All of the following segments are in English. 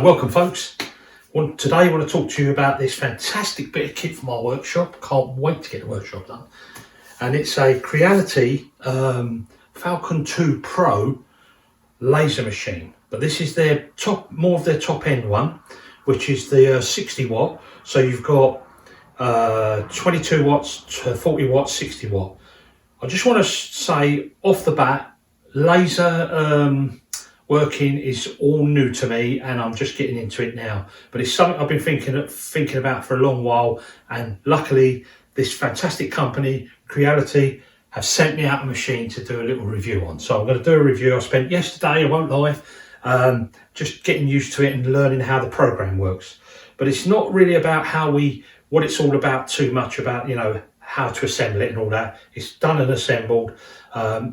welcome folks. Today I want to talk to you about this fantastic bit of kit for my workshop. Can't wait to get the workshop done. And it's a Creality Falcon 2 Pro laser machine. But this is their more of their top end one, which is the 60 watt. So you've got 22 watts to 40 watts, 60 watt. I just want to say off the bat, laser working is all new to me and I'm just getting into it now, but it's something I've been thinking about for a long while, and luckily this fantastic company Creality have sent me out a machine to do a little review on. So I'm going to do a review. I spent yesterday, I won't lie, just getting used to it and learning how the program works. But it's not really about what it's all about too much about, you know, how to assemble it and all that. It's done and assembled.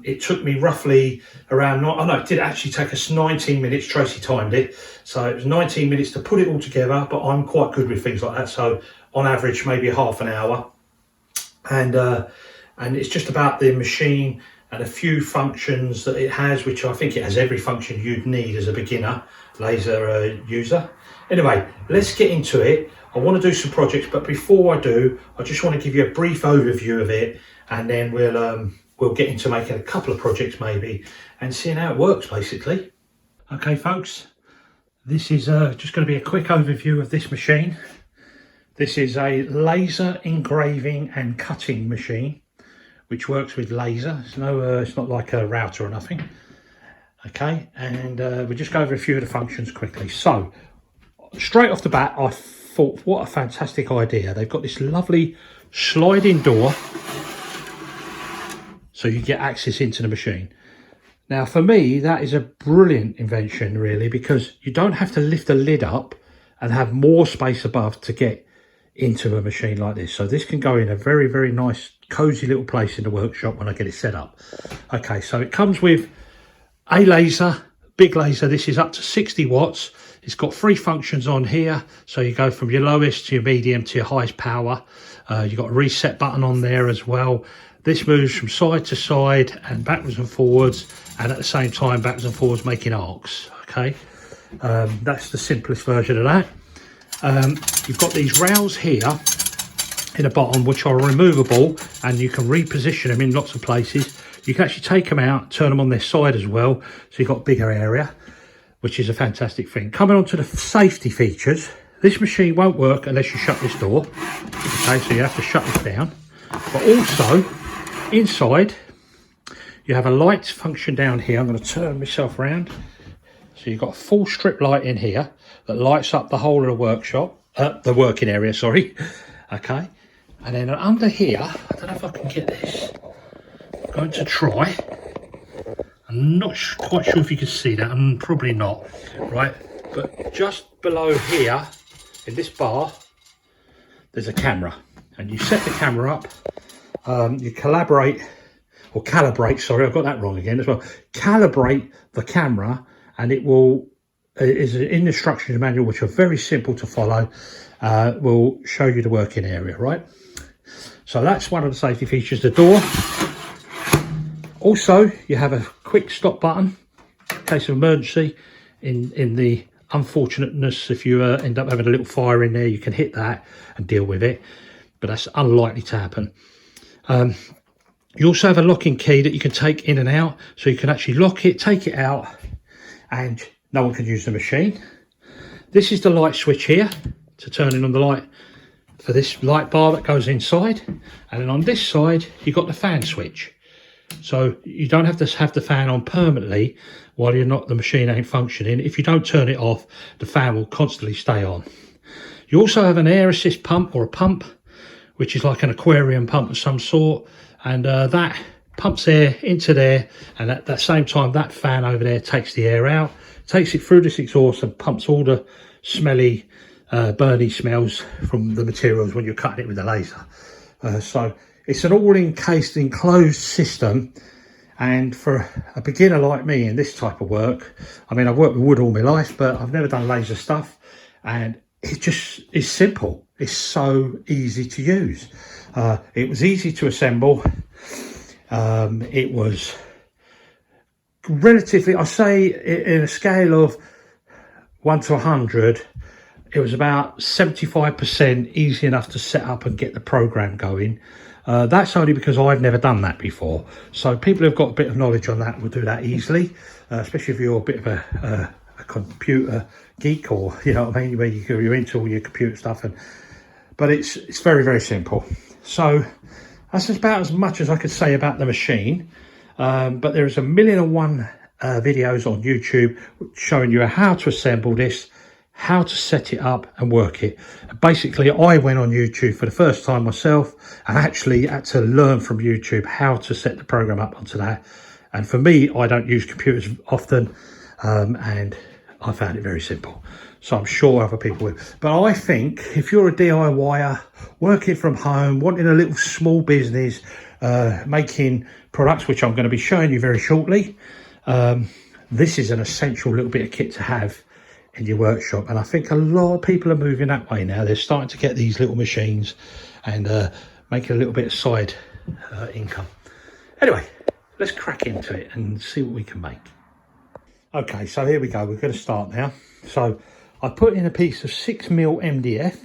It took me roughly around, it did actually take us 19 minutes. Tracy timed it. So it was 19 minutes to put it all together, but I'm quite good with things like that. So on average, maybe half an hour. And it's just about the machine and a few functions that it has, which I think it has every function you'd need as a beginner laser user. Anyway, let's get into it. I want to do some projects, but before I do, I just want to give you a brief overview of it, and then we'll get into making a couple of projects maybe and seeing how it works basically. Okay folks, this is just going to be a quick overview of this machine. This is a laser engraving and cutting machine which works with laser. It's not like a router or nothing. Okay, and we'll just go over a few of the functions quickly. So straight off the bat, I thought, what a fantastic idea. They've got this lovely sliding door so you get access into the machine. Now for me, that is a brilliant invention really, because you don't have to lift the lid up and have more space above to get into a machine like this. So this can go in a very, very nice cozy little place in the workshop when I get it set up. Okay, so it comes with a laser, big laser. This is up to 60 watts. It's got 3 functions on here. So you go from your lowest to your medium to your highest power. You've got a reset button on there as well. This moves from side to side and backwards and forwards, and at the same time backwards and forwards making arcs. Okay, that's the simplest version of that. You've got these rails here in the bottom which are removable, and you can reposition them in lots of places. You can actually take them out, turn them on their side as well, so you've got a bigger area, which is a fantastic thing. Coming on to the safety features, this machine won't work unless you shut this door. Okay, so you have to shut this down. But also inside you have a light function down here. I'm going to turn myself around. So you've got a full strip light in here that lights up the whole of the workshop, the working area, sorry. Okay, and then under here, I don't know if I can get this. I'm going to try. I'm not quite sure if you can see that, and probably not, right? But just below here, in this bar, there's a camera, and you set the camera up. You calibrate, sorry, I've got that wrong again as well. Calibrate the camera, and it will, is in the instructions manual, which are very simple to follow, will show you the working area, right? So that's one of the safety features, the door. Also, you have a quick stop button in case of emergency. In the unfortunateness, if you end up having a little fire in there, you can hit that and deal with it, but that's unlikely to happen. You also have a locking key that you can take in and out, so you can actually lock it, take it out, and no one can use the machine. This is the light switch here to turning on the light for this light bar that goes inside, and then on this side you've got the fan switch. So you don't have to have the fan on permanently while the machine ain't functioning. If you don't turn it off, the fan will constantly stay on. You also have an air assist pump, or a pump, which is like an aquarium pump of some sort, and that pumps air into there, and at the same time that fan over there takes the air out, takes it through this exhaust and pumps all the smelly burny smells from the materials when you're cutting it with a laser. So it's an all enclosed system, and for a beginner like me in this type of work, I mean, I've worked with wood all my life, but I've never done laser stuff, and it just is simple. It's so easy to use. It was easy to assemble. It was relatively, I say, in a scale of 1 to 100, it was about 75% easy enough to set up and get the program going. That's only because I've never done that before. So people who've got a bit of knowledge on that will do that easily, especially if you're a bit of a computer geek, or you know what I mean, where you're into all your computer stuff. But it's very, very simple. So that's about as much as I could say about the machine. But there's 1,000,001 videos on YouTube showing you how to assemble this, how to set it up and work it. Basically, I went on YouTube for the first time myself and actually had to learn from YouTube how to set the program up onto that. And for me, I don't use computers often, and I found it very simple. So I'm sure other people will. But I think if you're a DIYer, working from home, wanting a little small business, making products, which I'm going to be showing you very shortly, this is an essential little bit of kit to have in your workshop. And I think a lot of people are moving that way now. They're starting to get these little machines and making a little bit of side income. Anyway, let's crack into it and see what we can make. Okay, so here we go. We're going to start now. So I put in a piece of 6mm MDF.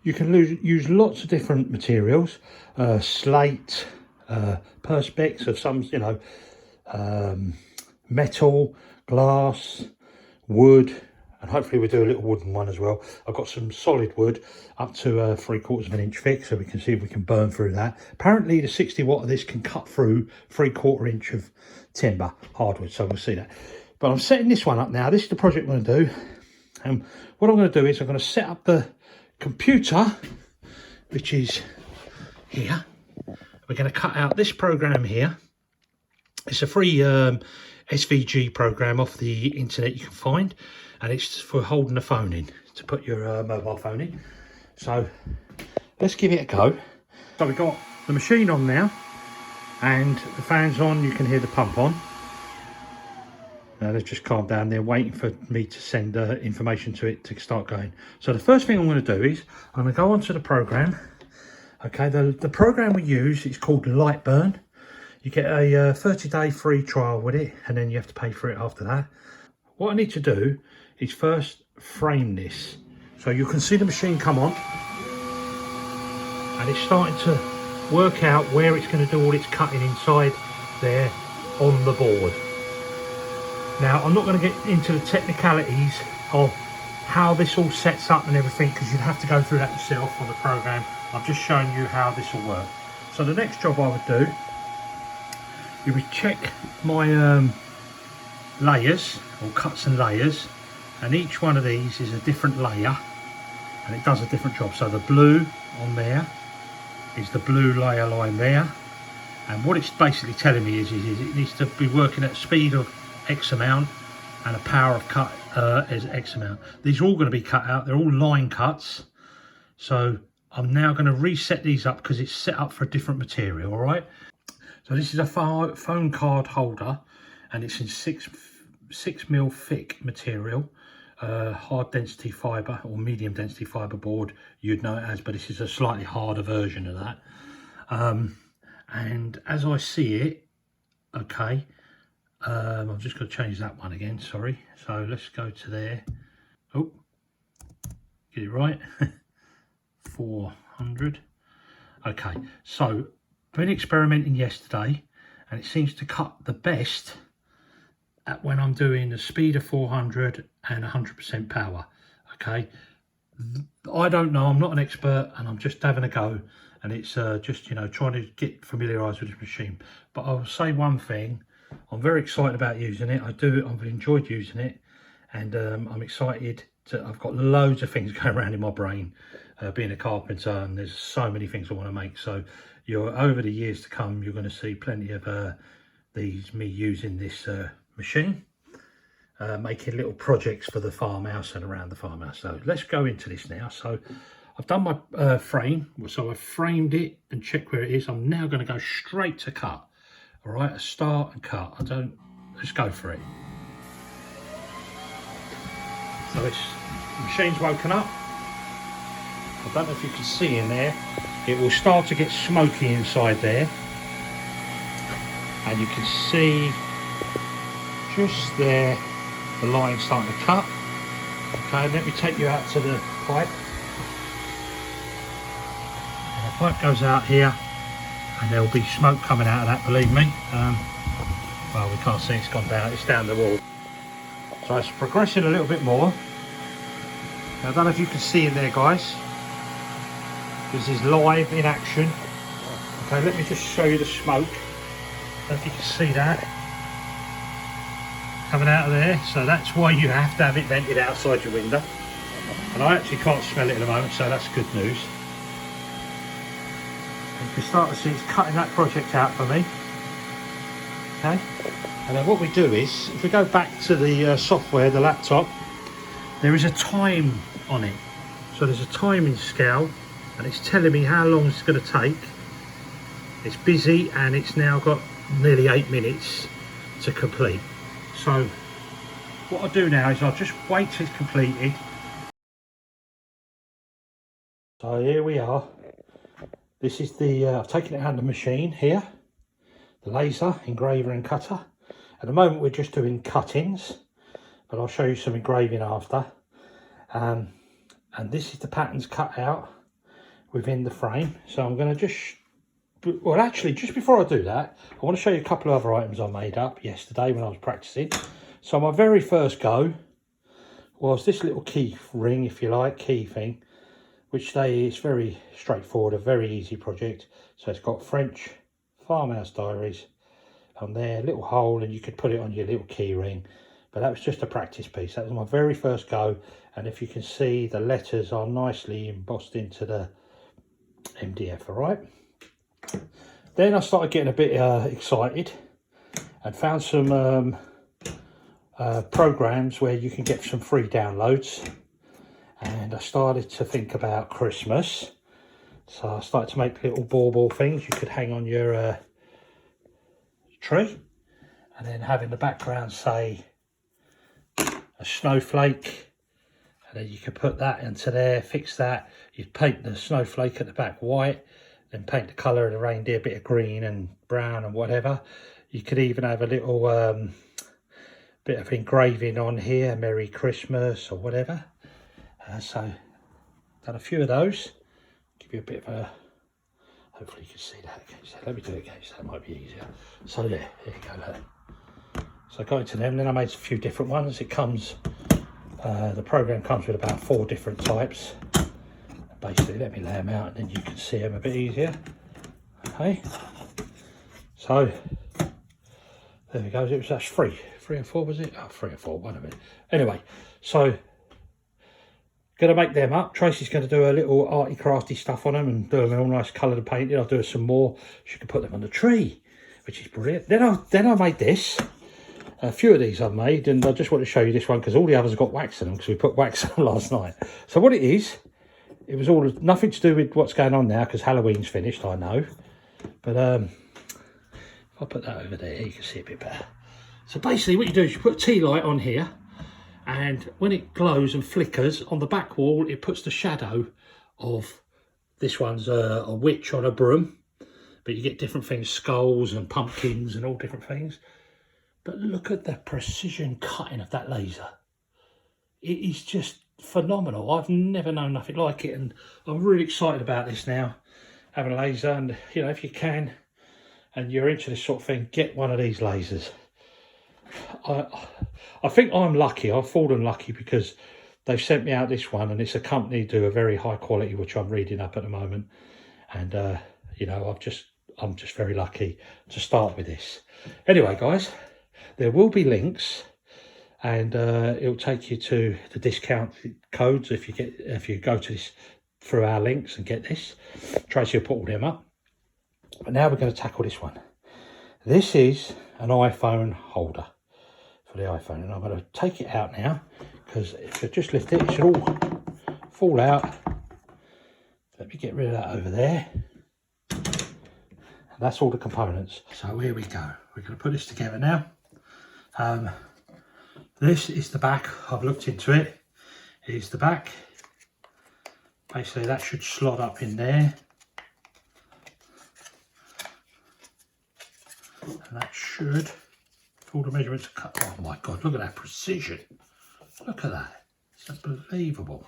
You can use lots of different materials, slate, perspex of some, you know, metal, glass, wood, and hopefully we'll do a little wooden one as well. I've got some solid wood up to 3/4 of an inch thick, so we can see if we can burn through that. Apparently the 60 watt of this can cut through 3/4 inch of timber, hardwood, so we'll see that. But I'm setting this one up now. This is the project I'm going to do. And what I'm going to do is I'm going to set up the computer, which is here. We're going to cut out this program here. It's a free SVG program off the internet you can find, and it's for holding the phone in, to put your mobile phone in. So let's give it a go. So we've got the machine on now and the fan's on. You can hear the pump on. Now let's just calm down. They're waiting for me to send information to it to start going. So the first thing I'm going to do is I'm going to go onto the program. Okay, the program we use is called Lightburn. You get a 30-day free trial with it, and then you have to pay for it after that. What I need to do is first frame this. So you can see the machine come on, and it's starting to work out where it's going to do all its cutting inside there on the board. Now, I'm not going to get into the technicalities of how this all sets up and everything, because you'd have to go through that yourself on the program. I'm just showing you how this will work. So the next job I would do, you would check my layers, or cuts and layers, and each one of these is a different layer and it does a different job. So the blue on there is the blue layer line there, and what it's basically telling me is it needs to be working at speed of X amount and a power of cut is X amount. These are all going to be cut out. They're all line cuts. So I'm now going to reset these up because it's set up for a different material. All right. So this is a phone card holder, and it's in 6mm thick material, hard density fibre or medium density fibre board, you'd know it as, but this is a slightly harder version of that. And as I see it, okay, I'm just going to change that one again, sorry. So let's go to there. Oh, get it right. 400. Okay, so I've been experimenting yesterday, and it seems to cut the best at when I'm doing the speed of 400 and 100% power. Okay, I don't know, I'm not an expert, and I'm just having a go, and it's just, you know, trying to get familiarised with this machine. But I'll say one thing, I'm very excited about using it. I've enjoyed using it, and I'm excited to, I've got loads of things going around in my brain, being a carpenter, and there's so many things I want to make. So over the years to come, you're going to see plenty of me using this machine, making little projects for the farmhouse and around the farmhouse. So let's go into this now. So I've done my frame, so I've framed it and checked where it is. I'm now going to go straight to cut. All right, a start and cut. Let's go for it. So this machine's woken up. I don't know if you can see in there, it will start to get smoky inside there, and you can see just there the line starting to cut. Okay, let me take you out to the pipe. And the pipe goes out here, and there'll be smoke coming out of that, believe me. Well, we can't see it's gone down, it's down the wall. So it's progressing a little bit more. Now, I don't know if you can see in there, guys. This is live in action. Okay, let me just show you the smoke. I don't know if you can see that coming out of there. So that's why you have to have it vented outside your window. And I actually can't smell it at the moment, so that's good news. You can start to see it's cutting that project out for me. Okay, and then what we do is, if we go back to the software, the laptop, there is a time on it. So there's a timing scale, and it's telling me how long it's going to take. It's busy, and it's now got nearly 8 minutes to complete. So what I'll do now is I'll just wait till it's completed. So here we are. This is the, I've taken it out of the machine here, the laser, engraver and cutter. At the moment we're just doing cuttings, but I'll show you some engraving after. And this is the patterns cut out within the frame. So I'm going to just, well actually just before I do that, I want to show you a couple of other items I made up yesterday when I was practicing. So my very first go was this little key ring, if you like, key thing, which is very straightforward, a very easy project. So it's got French Farmhouse Diaries on there, little hole, and you could put it on your little key ring. But that was just a practice piece. That was my very first go, and if you can see, the letters are nicely embossed into the MDF. All right, then I started getting a bit excited and found some programs where you can get some free downloads, and I started to think about Christmas. So I started to make little bauble things you could hang on your tree, and then have in the background, say, a snowflake, and then you could put that into there, fix that. You'd paint the snowflake at the back white, then paint the colour of the reindeer, bit of green and brown and whatever. You could even have a little bit of engraving on here, Merry Christmas or whatever. So done a few of those. Give you a bit of a, hopefully you can see that. Okay, so let me do it again, so that might be easier. So there you go. Look. So I got into them, then I made a few different ones. It comes, the program comes with about 4 different types. Basically, let me lay them out and then you can see them a bit easier. Okay, so there we go. It was actually 3 or 4, was it? Oh, 3 or 4, one of it. Anyway, so going to make them up. Tracy's going to do a little arty crafty stuff on them and do them all nice coloured and painted. I'll do some more. She can put them on the tree, which is brilliant. Then I made this. A few of these I've made, and I just want to show you this one because all the others have got wax in them because we put wax on them last night. So what it is, it was all nothing to do with what's going on now because Halloween's finished, I know. But if I put that over there, you can see a bit better. So basically what you do is you put a tea light on here, and when it glows and flickers on the back wall, it puts the shadow of, this one's a witch on a broom, but you get different things, skulls and pumpkins and all different things. But look at the precision cutting of that laser. It is just phenomenal. I've never known nothing like it, and I'm really excited about this now, having a laser. And you know, if you can and you're into this sort of thing, get one of these lasers. I think I'm lucky. I've fallen lucky because they've sent me out this one, and it's a company do a very high quality, which I'm reading up at the moment. And you know, I'm just very lucky to start with this. Anyway, guys, there will be links, and it'll take you to the discount codes if you go to this through our links and get this. Tracy will put all them up. But now we're going to tackle this one. This is an iPhone holder for the iPhone, and I'm going to take it out now because if I just lift it, it should all fall out. Let me get rid of that over there. And that's all the components. So here we go. We're going to put this together now. This is the back. I've looked into it. Here's the back. Basically that should slot up in there. And that should, if all the measurements are cut, oh my God, look at that precision. Look at that. It's unbelievable.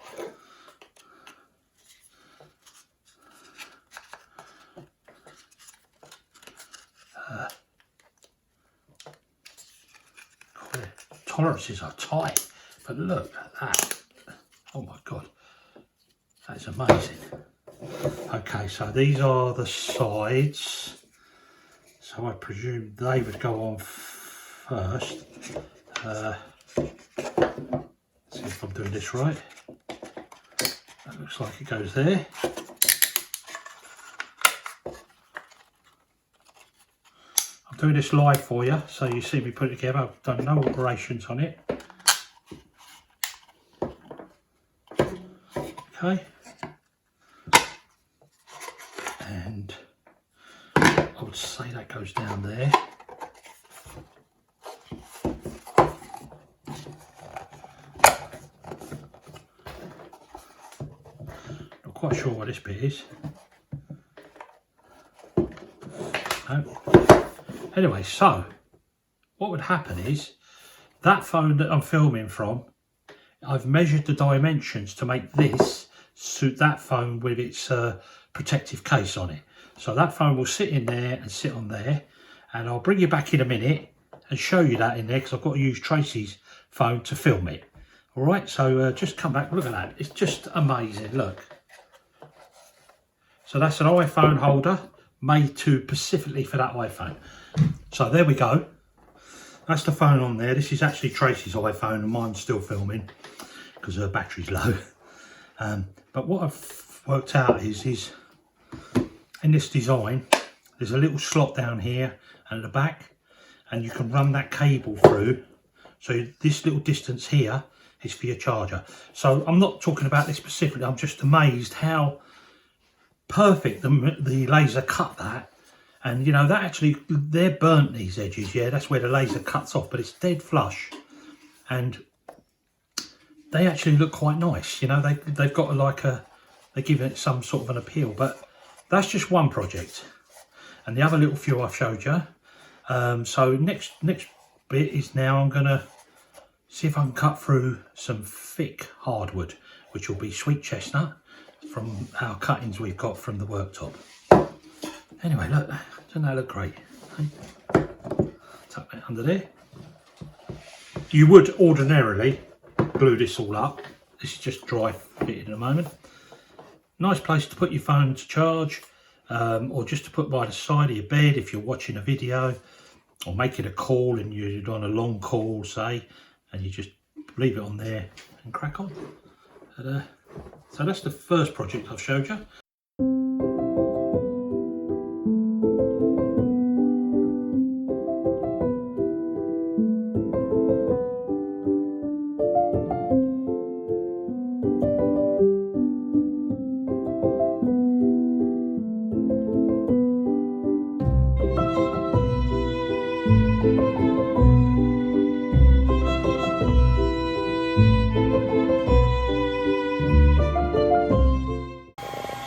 Tolerances are tight, but look at that. Oh my God, that's amazing. Okay, so these are the sides. So I presume they would go on first. See if I'm doing this right. That looks like it goes there. I'm doing this live for you, so you see me put it together. I've done no alterations on it. Okay. And I would say that goes down there. Not quite sure what this bit is. No. Anyway, so what would happen is that phone that I'm filming from, I've measured the dimensions to make this suit that phone with its protective case on it. So that phone will sit in there and sit on there, and I'll bring you back in a minute and show you that in there because I've got to use Tracy's phone to film it. All right, so just come back, look at that. It's just amazing, look. So that's an iPhone holder made specifically for that iPhone. So there we go. That's the phone on there. This is actually Tracy's iPhone and mine's still filming because her battery's low. But what I've worked out is in this design, there's a little slot down here and at the back, and you can run that cable through. So this little distance here is for your charger. So I'm not talking about this specifically. I'm just amazed how perfect the laser cut that. And you know, that actually, they're burnt, these edges, yeah, that's where the laser cuts off, but it's dead flush. And they actually look quite nice, you know, they've got like they give it some sort of an appeal. But that's just one project. And the other little few I've showed you. So next bit is now I'm gonna see if I can cut through some thick hardwood, which will be sweet chestnut from our cuttings we've got from the worktop. Anyway, look, doesn't that look great? Tuck that under there. You would ordinarily glue this all up. This is just dry fitted at the moment. Nice place to put your phone to charge, or just to put by the side of your bed if you're watching a video or making a call and you're on a long call, say, and you just leave it on there and crack on. So that's the first project I've showed you.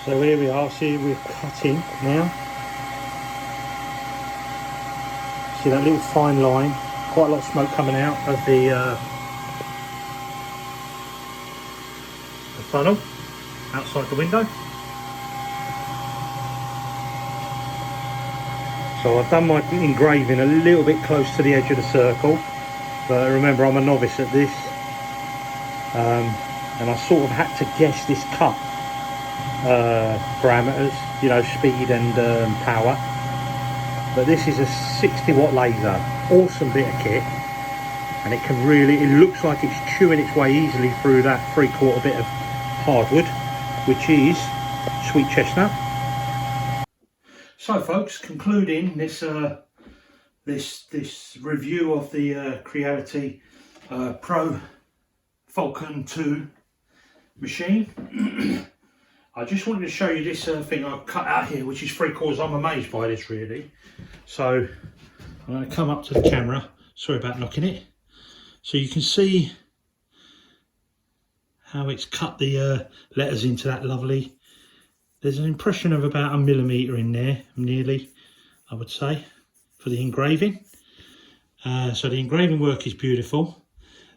So here we are, see we're cutting now. See that little fine line, quite a lot of smoke coming out of the funnel outside the window. So I've done my engraving a little bit close to the edge of the circle, but remember I'm a novice at this, and I sort of had to guess this cut parameters, you know, speed and power. But this is a 60 watt laser, awesome bit of kit, and it can really, it looks like it's chewing its way easily through that 3/4 bit of hardwood, which is sweet chestnut. So folks, concluding this this review of the Creality Pro Falcon 2 machine. I just wanted to show you this thing I've cut out here, which is 3/4. I'm amazed by this, really. So I'm going to come up to the camera. Sorry about knocking it. So you can see how it's cut the letters into that lovely. There's an impression of about 1 millimetre in there, nearly, I would say, for the engraving. So the engraving work is beautiful.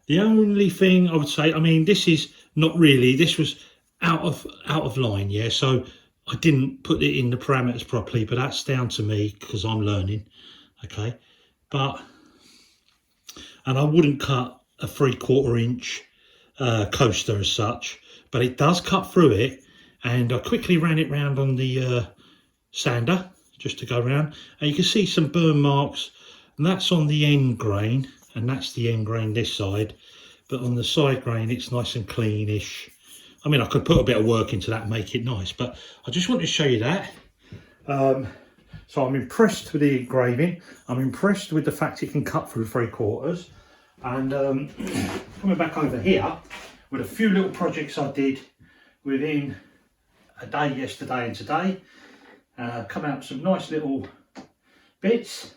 The only thing I would say, I mean, this is not really, this was out of line, yeah. So I didn't put it in the parameters properly, but that's down to me because I'm learning, okay. But and I wouldn't cut a 3/4 inch coaster as such, but it does cut through it. And I quickly ran it round on the sander just to go around, and you can see some burn marks, and that's on the end grain, and that's the end grain this side. But on the side grain, it's nice and cleanish. I mean, I could put a bit of work into that and make it nice, but I just wanted to show you that. So I'm impressed with the engraving. I'm impressed with the fact it can cut through 3/4. And coming back over here with a few little projects I did within a day yesterday and today. Come out with some nice little bits.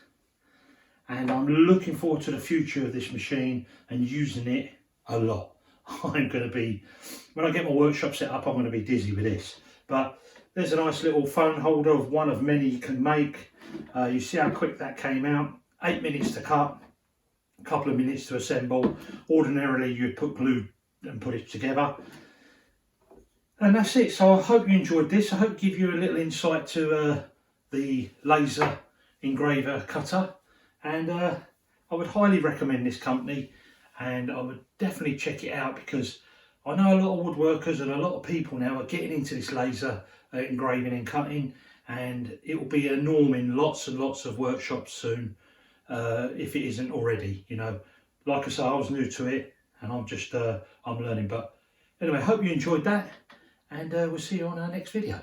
And I'm looking forward to the future of this machine and using it a lot. I'm going to be, when I get my workshop set up, I'm going to be dizzy with this. But there's a nice little phone holder of one of many you can make. You see how quick that came out. 8 minutes to cut, a couple of minutes to assemble. Ordinarily you'd put glue and put it together. And that's it. So I hope you enjoyed this. I hope it give you a little insight to the laser engraver cutter. And I would highly recommend this company, and I would definitely check it out, because I know a lot of woodworkers and a lot of people now are getting into this laser engraving and cutting, and it will be a norm in lots and lots of workshops soon, if it isn't already. You know, like I say, I was new to it, and I'm just I'm learning. But anyway, hope you enjoyed that, and we'll see you on our next video.